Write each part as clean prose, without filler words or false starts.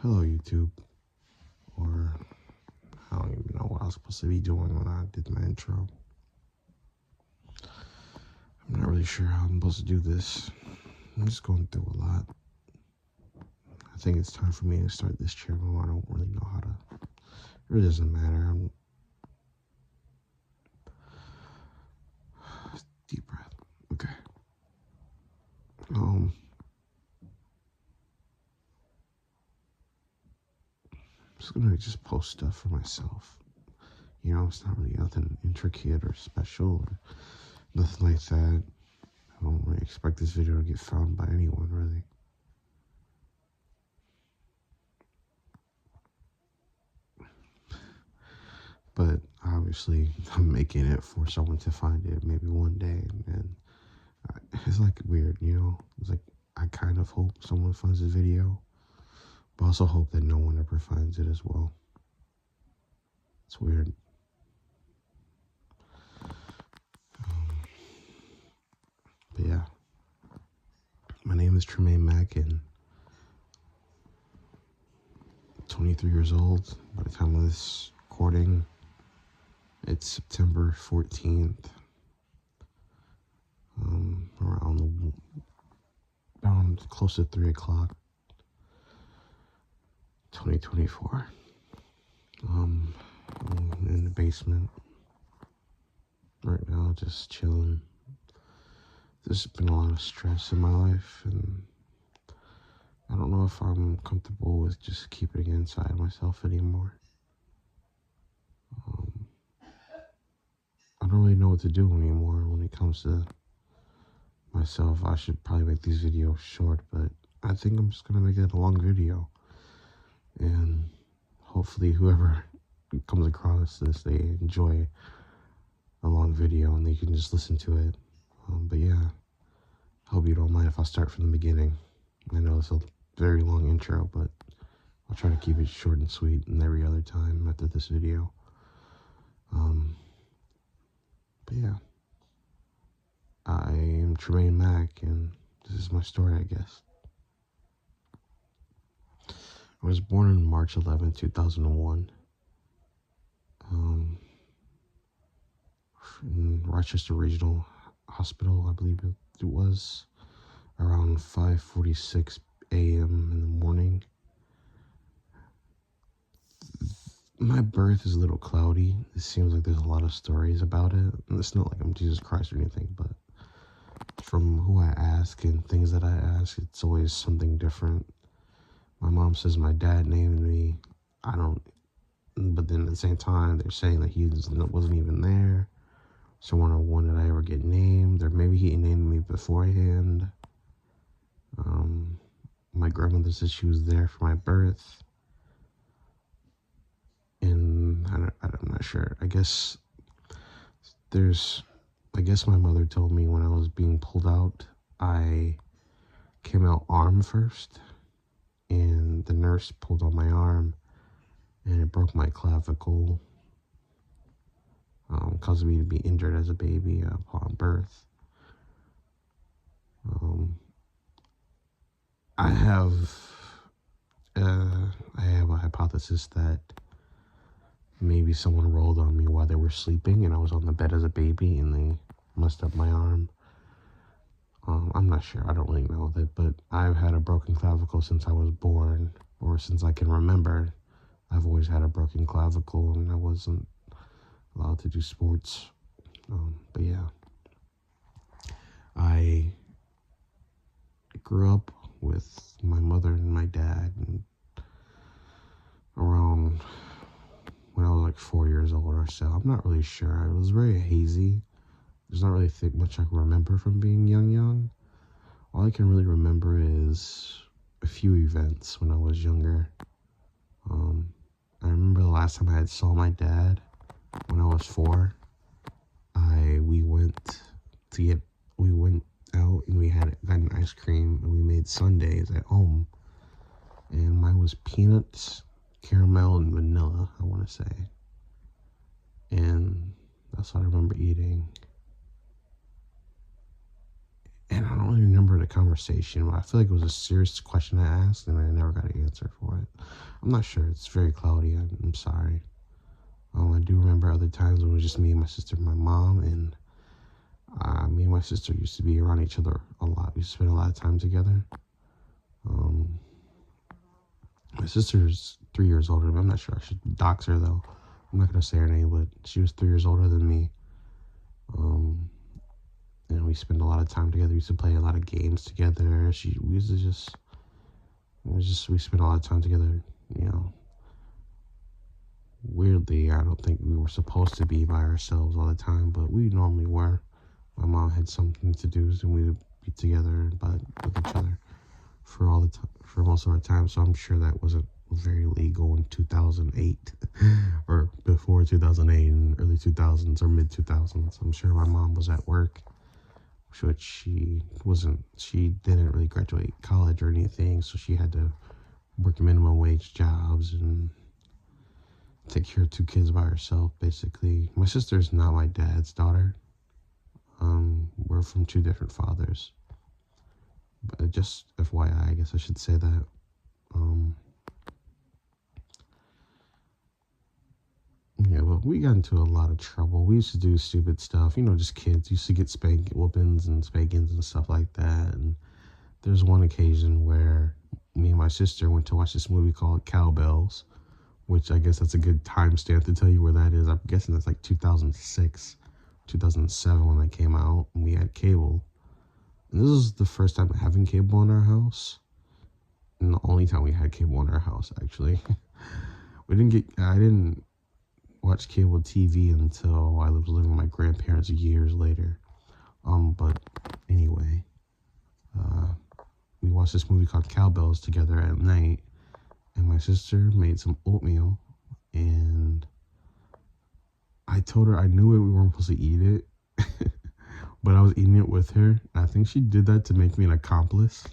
Hello, YouTube. Or I don't even know what I was supposed to be doing when I did my intro. I'm not really sure how I'm supposed to do this. I'm just going through a lot. I think it's time for me to start this channel. I don't really know how to. It really doesn't matter. Deep breath. Okay. I'm just gonna just post stuff for myself. You know, it's not really nothing intricate or special or nothing like that. I don't really expect this video to get found by anyone, really. But obviously, I'm making it for someone to find it maybe one day. And it's like weird, you know? It's like I kind of hope someone finds the video, but also hope that no one ever finds it as well. It's weird. But yeah. My name is Tremaine Mack, and 23 years old. By the time of this recording, it's September 14th. Around close to 3 o'clock, 2024. I'm in the basement right now, just chilling. There's been a lot of stress in my life, and I don't know if I'm comfortable with just keeping it inside myself anymore. I don't really know what to do anymore when it comes to myself. I should probably make these videos short, but I think I'm just gonna make it a long video, and hopefully whoever comes across this, they enjoy a long video and they can just listen to it. But yeah, I hope you don't mind if I start from the beginning. I know it's a very long intro, but I'll try to keep it short and sweet and every other time after this video. But yeah, I am Tremaine Mack, and this is my story, I guess. I was born on March 11, 2001, in Rochester Regional Hospital, I believe it was, around 5:46 a.m. in the morning. My birth is a little cloudy. It seems like there's a lot of stories about it. And it's not like I'm Jesus Christ or anything, but from who I ask and things that I ask, it's always something different. My mom says my dad named me. I don't, but then at the same time, they're saying that he wasn't even there. So when did I ever get named? Or maybe he named me beforehand. My grandmother said she was there for my birth. And I'm not sure. I guess my mother told me when I was being pulled out, I came out arm first, and the nurse pulled on my arm, and it broke my clavicle, caused me to be injured as a baby upon birth. I have a hypothesis that maybe someone rolled on me while they were sleeping, and I was on the bed as a baby, and they messed up my arm. I'm not sure. I don't really know that, but I've had a broken clavicle since I was born, or since I can remember. I've always had a broken clavicle, and I wasn't allowed to do sports. But yeah, I grew up with my mother and my dad, and around when I was like 4 years old or so. I'm not really sure. It was very hazy. There's not really much I can remember from being young. All I can really remember is a few events when I was younger. I remember the last time I saw my dad when I was 4. We went out and we got an ice cream, and we made sundaes at home. And mine was peanuts, caramel, and vanilla, I want to say. And that's what I remember eating. And I don't really remember the conversation, but I feel like it was a serious question I asked, and I never got an answer for it. I'm not sure. It's very cloudy. I'm sorry. I do remember other times when it was just me and my sister and my mom, and me and my sister used to be around each other a lot. We used to spend a lot of time together. My sister's 3 years older, but I'm not sure I should dox her, though. I'm not going to say her name, but she was 3 years older than me. And we spent a lot of time together. We used to play a lot of games together. We spent a lot of time together, you know. Weirdly, I don't think we were supposed to be by ourselves all the time, but we normally were. My mom had something to do, and we would be together but with each other for most of our time. So I'm sure that wasn't very legal in 2008 or before 2008 and early 2000s or mid 2000s. I'm sure my mom was at work, which she didn't really graduate college or anything, so she had to work minimum wage jobs and take care of 2 kids by herself, basically. My sister's not my dad's daughter. We're from 2 different fathers. But just FYI, I guess I should say that. Yeah, well, we got into a lot of trouble. We used to do stupid stuff, just kids. Used to get whoopings and spankings and stuff like that. And there's one occasion where me and my sister went to watch this movie called Cowbells, which I guess that's a good timestamp to tell you where that is. I'm guessing that's like 2006, 2007 when that came out, and we had cable. And this was the first time having cable in our house, and the only time we had cable in our house, actually. I didn't watch cable TV until I was living with my grandparents years later. But anyway, we watched this movie called Cowbells together at night, and my sister made some oatmeal, and I told her I knew we weren't supposed to eat it, but I was eating it with her. I think she did that to make me an accomplice.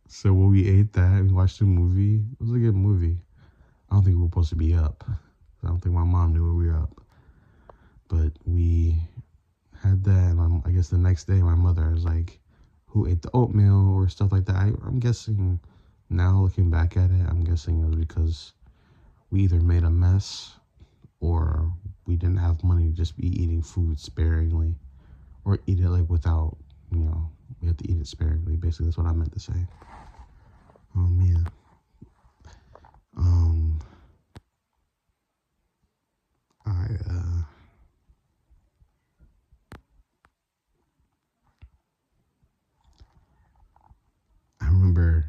So when we ate that and watched the movie, it was a good movie. I don't think we were supposed to be up. I don't think my mom knew we were up. But we had that, and I guess the next day my mother was like, who ate the oatmeal or stuff like that. I'm guessing, now looking back at it, I'm guessing it was because we either made a mess or we didn't have money to just be eating food sparingly, or eat it like without, we have to eat it sparingly. Basically, that's what I meant to say. Yeah. I remember,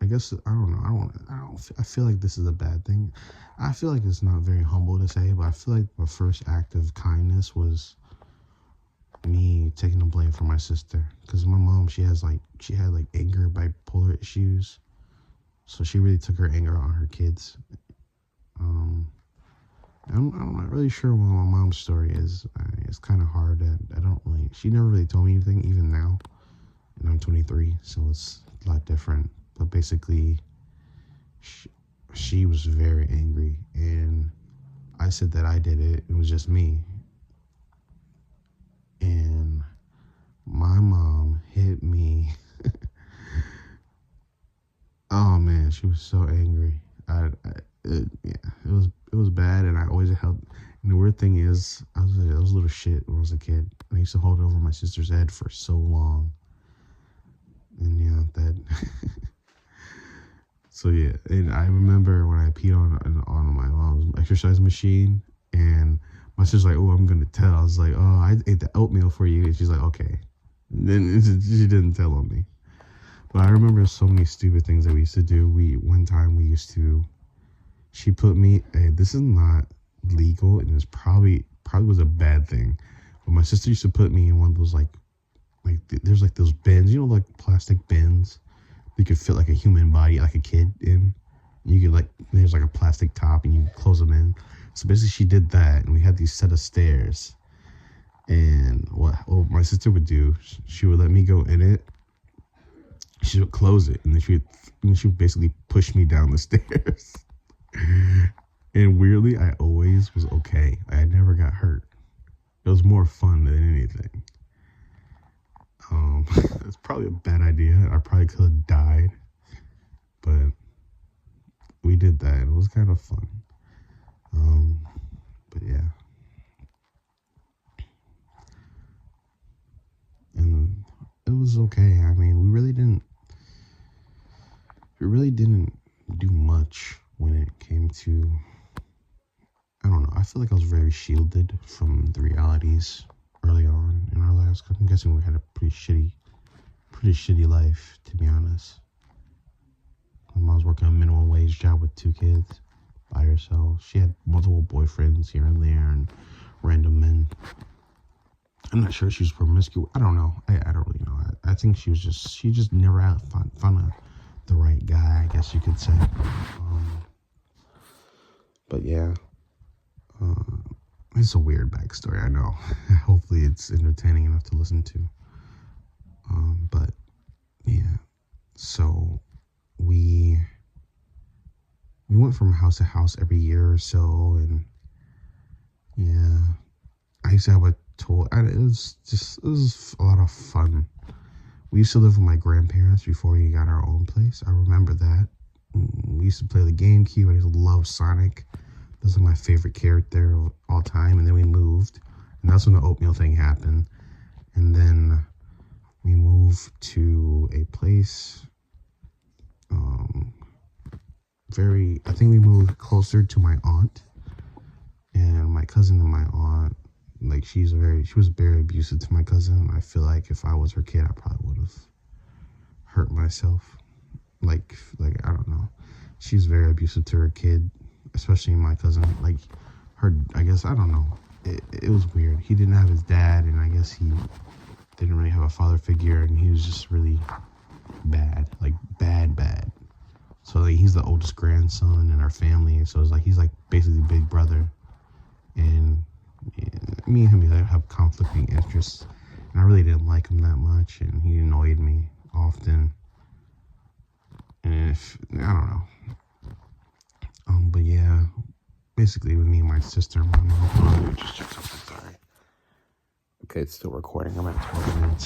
I guess, I don't know, I feel like this is a bad thing. I feel like it's not very humble to say, but I feel like my first act of kindness was me taking the blame for my sister. Because my mom, she had anger, bipolar issues. So she really took her anger on her kids. I'm not really sure what my mom's story is. It's kind of hard. She never really told me anything, even now. And I'm 23, so it's a lot different. But basically, she was very angry. And I said that I did it. It was just me. And my mom hit me. Oh man, she was so angry. It was bad, and I always held. And the weird thing is, I was a little shit when I was a kid. I used to hold it over my sister's head for so long. And yeah, that. So yeah, and I remember when I peed on my mom's exercise machine, and my sister's like, "Oh, I'm gonna tell." I was like, "Oh, I ate the oatmeal for you," and she's like, "Okay." And then she didn't tell on me. But I remember so many stupid things that we used to do. One time she put me, this is not legal, and it's probably was a bad thing. But my sister used to put me in one of those there's like those bins, like plastic bins. You could fit like a human body, like a kid in. You could there's like a plastic top, and you close them in. So basically, she did that, and we had these set of stairs. And what my sister would do, she would let me go in it. She would close it, and then she would basically push me down the stairs. And weirdly, I always was okay. I never got hurt. It was more fun than anything. It's probably probably a bad idea. I probably could have died, but we did that. It was kind of fun. But yeah. And it was okay. I mean, we really didn't do much when it came to, I don't know. I feel like I was very shielded from the realities early on in our lives. I'm guessing we had a pretty shitty life, to be honest. My mom was working a minimum wage job with 2 kids by herself. She had multiple boyfriends here and there and random men. I'm not sure she was promiscuous. I don't know. I don't really know. I think she just never had fun of the right guy, I guess you could say. But yeah, it's a weird backstory, I know. Hopefully it's entertaining enough to listen to. But yeah, so we went from house to house every year or so, and yeah, I used to have a toy. It was a lot of fun. We used to live with my grandparents before we got our own place. I remember that. We used to play the GameCube. I used to love Sonic. This was my favorite character of all time. And then we moved, and that's when the oatmeal thing happened. And then we moved to a place. I think we moved closer to my aunt, and my cousin and my aunt. Like, she was very abusive to my cousin. I feel like if I was her kid, I probably would have hurt myself. Like I don't know. She's very abusive to her kid, especially my cousin. Like, I guess, I don't know. It was weird. He didn't have his dad, and I guess he didn't really have a father figure, and he was just really bad. Like, bad. So, like, he's the oldest grandson in our family, so it's like he's like basically big brother. And me and him have conflicting interests, and I really didn't like him that much, and he annoyed me often. And I don't know. But yeah, basically with me and my sister, my mom, just check something. Sorry. Okay, it's still recording. I'm at 12 minutes.